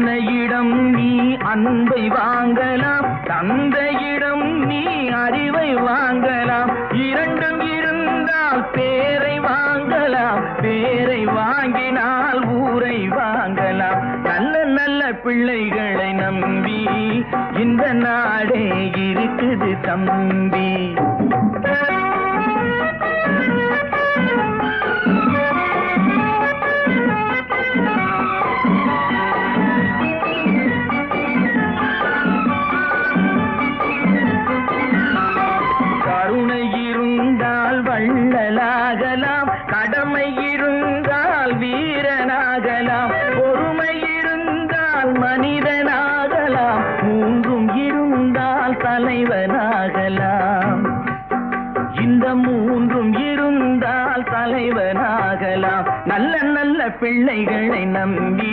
அன்னையிடம் நீ அன்பை வாங்கலாம், தந்தையிடம் நீ அறிவை வாங்கலாம். இரண்டும் இருந்தால் பேரை வாங்கலாம், பேரை வாங்கினால் ஊரை வாங்கலாம். நல்ல நல்ல பிள்ளைகளை நம்பி இந்த நாடே இருக்குது தம்பி. கருணை இருந்தால் வள்ளலாகலாம், கடமை இருந்தால் வீரனாகலாம், பொறுமை இருந்தால் மனிதனாகலாம், மூன்றும் இருந்தால் தலைவனாகலாம். இந்த மூன்றும் இருந்தால் தலைவனாகலாம். நல்ல நல்ல பிள்ளைகளை நம்பி